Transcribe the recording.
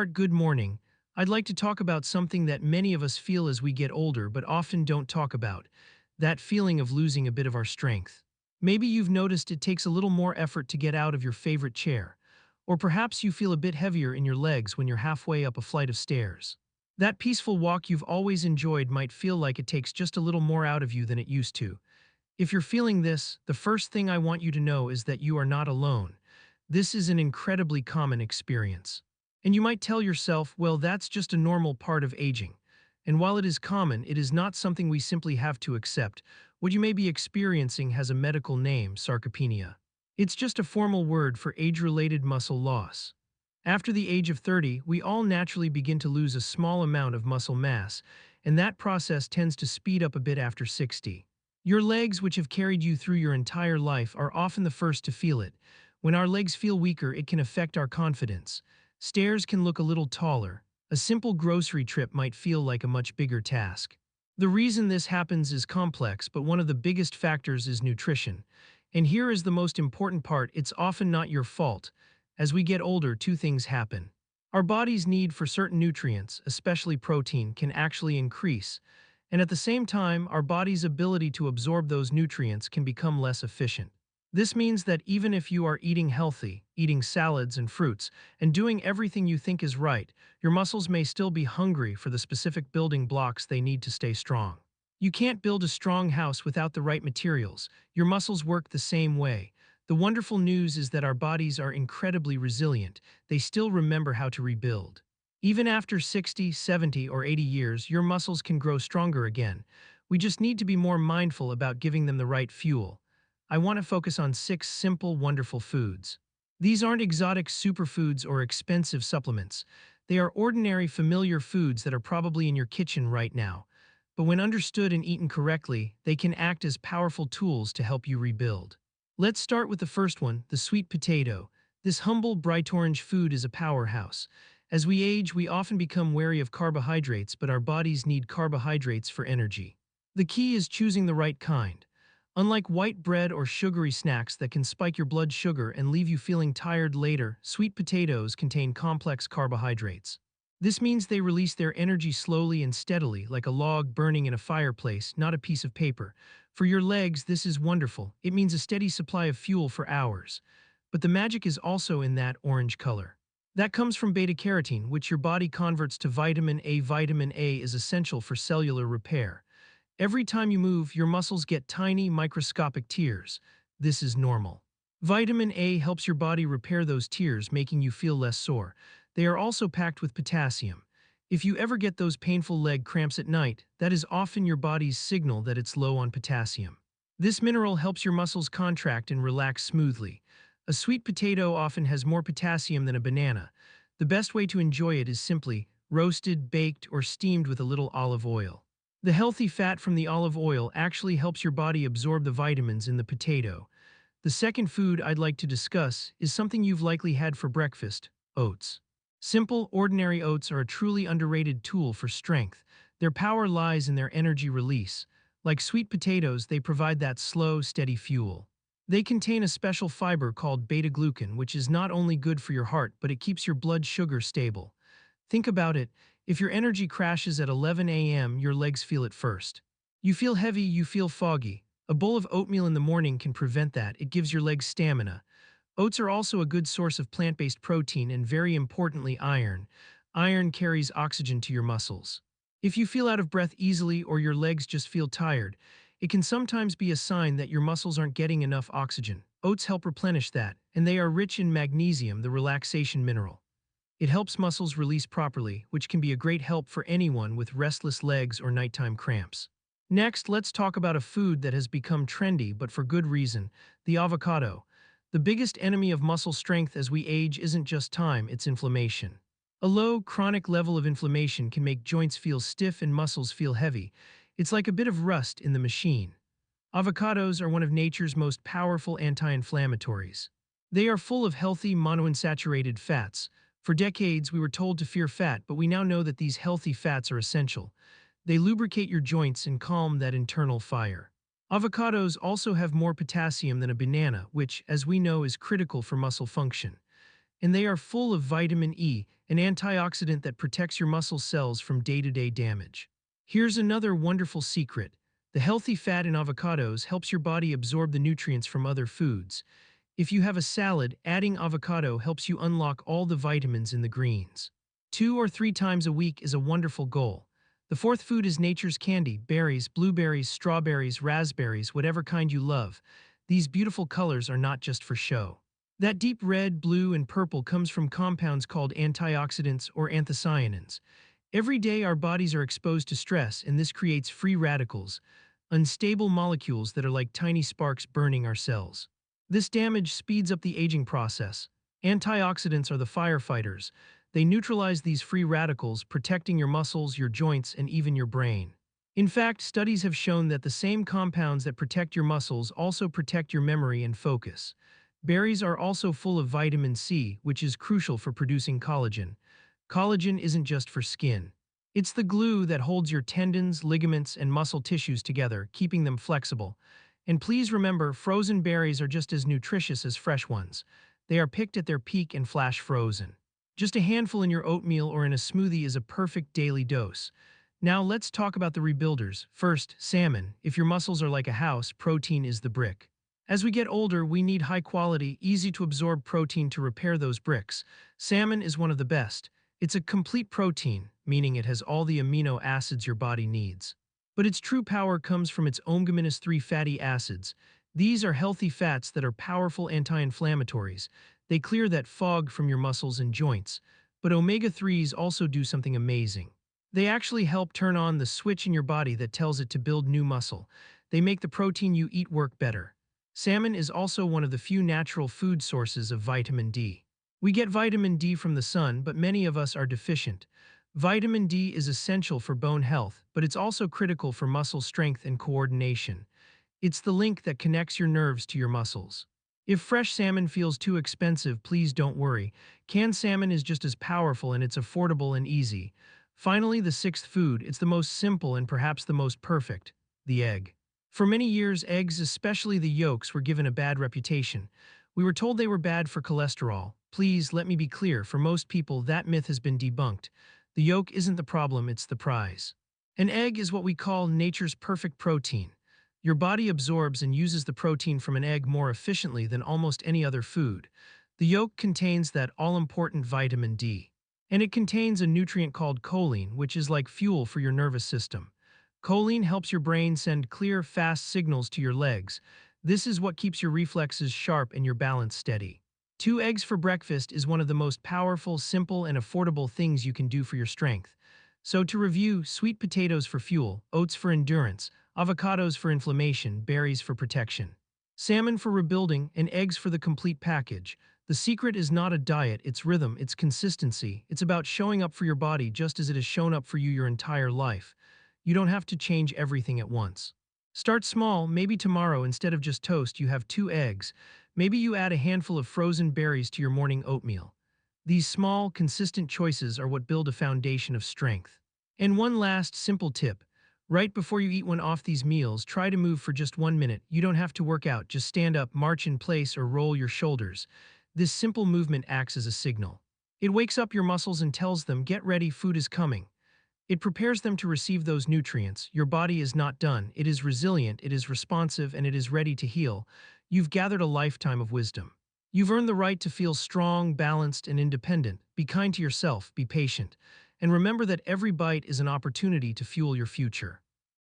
Good morning. I'd like to talk about something that many of us feel as we get older but often don't talk about, that feeling of losing a bit of our strength. Maybe you've noticed it takes a little more effort to get out of your favorite chair, or perhaps you feel a bit heavier in your legs when you're halfway up a flight of stairs. That peaceful walk you've always enjoyed might feel like it takes just a little more out of you than it used to. If you're feeling this, the first thing I want you to know is that you are not alone. This is an incredibly common experience. And you might tell yourself, well, that's just a normal part of aging. And while it is common, it is not something we simply have to accept. What you may be experiencing has a medical name, sarcopenia. It's just a formal word for age-related muscle loss. After the age of 30, we all naturally begin to lose a small amount of muscle mass, and that process tends to speed up a bit after 60. Your legs, which have carried you through your entire life, are often the first to feel it. When our legs feel weaker, it can affect our confidence. Stairs can look a little taller. A simple grocery trip might feel like a much bigger task. The reason this happens is complex, but one of the biggest factors is nutrition. And here is the most important part: it's often not your fault. As we get older, two things happen. Our body's need for certain nutrients, especially protein, can actually increase. And at the same time, our body's ability to absorb those nutrients can become less efficient. This means that even if you are eating healthy, eating salads and fruits, and doing everything you think is right, your muscles may still be hungry for the specific building blocks they need to stay strong. You can't build a strong house without the right materials. Your muscles work the same way. The wonderful news is that our bodies are incredibly resilient. They still remember how to rebuild. Even after 60, 70, or 80 years, your muscles can grow stronger again. We just need to be more mindful about giving them the right fuel. I want to focus on 6 simple, wonderful foods. These aren't exotic superfoods or expensive supplements. They are ordinary, familiar foods that are probably in your kitchen right now. But when understood and eaten correctly, they can act as powerful tools to help you rebuild. Let's start with the first one, the sweet potato. This humble, bright orange food is a powerhouse. As we age, we often become wary of carbohydrates, but our bodies need carbohydrates for energy. The key is choosing the right kind. Unlike white bread or sugary snacks that can spike your blood sugar and leave you feeling tired later, sweet potatoes contain complex carbohydrates. This means they release their energy slowly and steadily, like a log burning in a fireplace, not a piece of paper. For your legs, this is wonderful. It means a steady supply of fuel for hours. But the magic is also in that orange color. That comes from beta-carotene, which your body converts to vitamin A. Vitamin A is essential for cellular repair. Every time you move, your muscles get tiny, microscopic tears. This is normal. Vitamin A helps your body repair those tears, making you feel less sore. They are also packed with potassium. If you ever get those painful leg cramps at night, that is often your body's signal that it's low on potassium. This mineral helps your muscles contract and relax smoothly. A sweet potato often has more potassium than a banana. The best way to enjoy it is simply roasted, baked, or steamed with a little olive oil. The healthy fat from the olive oil actually helps your body absorb the vitamins in the potato. The second food I'd like to discuss is something you've likely had for breakfast: oats. Simple, ordinary oats are a truly underrated tool for strength. Their power lies in their energy release. Like sweet potatoes, they provide that slow, steady fuel. They contain a special fiber called beta-glucan, which is not only good for your heart, but it keeps your blood sugar stable. Think about it. If your energy crashes at 11 a.m., your legs feel it first. You feel heavy, you feel foggy. A bowl of oatmeal in the morning can prevent that. It gives your legs stamina. Oats are also a good source of plant-based protein and, very importantly, iron. Iron carries oxygen to your muscles. If you feel out of breath easily or your legs just feel tired, it can sometimes be a sign that your muscles aren't getting enough oxygen. Oats help replenish that, and they are rich in magnesium, the relaxation mineral. It helps muscles release properly, which can be a great help for anyone with restless legs or nighttime cramps. Next, let's talk about a food that has become trendy, but for good reason: the avocado. The biggest enemy of muscle strength as we age isn't just time, it's inflammation. A low, chronic level of inflammation can make joints feel stiff and muscles feel heavy. It's like a bit of rust in the machine. Avocados are one of nature's most powerful anti-inflammatories. They are full of healthy monounsaturated fats. For decades, we were told to fear fat, but we now know that these healthy fats are essential. They lubricate your joints and calm that internal fire. Avocados also have more potassium than a banana, which, as we know, is critical for muscle function. And they are full of vitamin E, an antioxidant that protects your muscle cells from day-to-day damage. Here's another wonderful secret. The healthy fat in avocados helps your body absorb the nutrients from other foods. If you have a salad, adding avocado helps you unlock all the vitamins in the greens. 2 or 3 times a week is a wonderful goal. The fourth food is nature's candy: berries, blueberries, strawberries, raspberries, whatever kind you love. These beautiful colors are not just for show. That deep red, blue, and purple comes from compounds called antioxidants or anthocyanins. Every day our bodies are exposed to stress, and this creates free radicals, unstable molecules that are like tiny sparks burning our cells. This damage speeds up the aging process. Antioxidants are the firefighters. They neutralize these free radicals, protecting your muscles, your joints, and even your brain. In fact, studies have shown that the same compounds that protect your muscles also protect your memory and focus. Berries are also full of vitamin C, which is crucial for producing collagen. Collagen isn't just for skin. It's the glue that holds your tendons, ligaments, and muscle tissues together, keeping them flexible. And please remember, frozen berries are just as nutritious as fresh ones. They are picked at their peak and flash frozen. Just a handful in your oatmeal or in a smoothie is a perfect daily dose. Now let's talk about the rebuilders. First, salmon. If your muscles are like a house, protein is the brick. As we get older, we need high quality, easy to absorb protein to repair those bricks. Salmon is one of the best. It's a complete protein, meaning it has all the amino acids your body needs. But its true power comes from its omega-3 fatty acids. These are healthy fats that are powerful anti-inflammatories. They clear that fog from your muscles and joints. But omega-3s also do something amazing. They actually help turn on the switch in your body that tells it to build new muscle. They make the protein you eat work better. Salmon is also one of the few natural food sources of vitamin D. We get vitamin D from the sun, but many of us are deficient. Vitamin D is essential for bone health, but it's also critical for muscle strength and coordination. It's the link that connects your nerves to your muscles. If fresh salmon feels too expensive, please don't worry. Canned salmon is just as powerful, and it's affordable and easy. Finally, the sixth food, it's the most simple and perhaps the most perfect: the egg. For many years, eggs, especially the yolks, were given a bad reputation. We were told they were bad for cholesterol. Please, let me be clear, for most people that myth has been debunked. The yolk isn't the problem, it's the prize. An egg is what we call nature's perfect protein. Your body absorbs and uses the protein from an egg more efficiently than almost any other food. The yolk contains that all-important vitamin D. And it contains a nutrient called choline, which is like fuel for your nervous system. Choline helps your brain send clear, fast signals to your legs. This is what keeps your reflexes sharp and your balance steady. 2 eggs for breakfast is one of the most powerful, simple, and affordable things you can do for your strength. So to review: sweet potatoes for fuel, oats for endurance, avocados for inflammation, berries for protection, salmon for rebuilding, and eggs for the complete package. The secret is not a diet, it's rhythm, it's consistency. It's about showing up for your body just as it has shown up for you your entire life. You don't have to change everything at once. Start small. Maybe tomorrow, instead of just toast, you have 2 eggs. Maybe you add a handful of frozen berries to your morning oatmeal. These small, consistent choices are what build a foundation of strength. And one last simple tip. Right before you eat one of these meals, try to move for just 1 minute. You don't have to work out, just stand up, march in place, or roll your shoulders. This simple movement acts as a signal. It wakes up your muscles and tells them, get ready, food is coming. It prepares them to receive those nutrients. Your body is not done. It is resilient, it is responsive, and it is ready to heal. You've gathered a lifetime of wisdom. You've earned the right to feel strong, balanced, and independent. Be kind to yourself, be patient, and remember that every bite is an opportunity to fuel your future.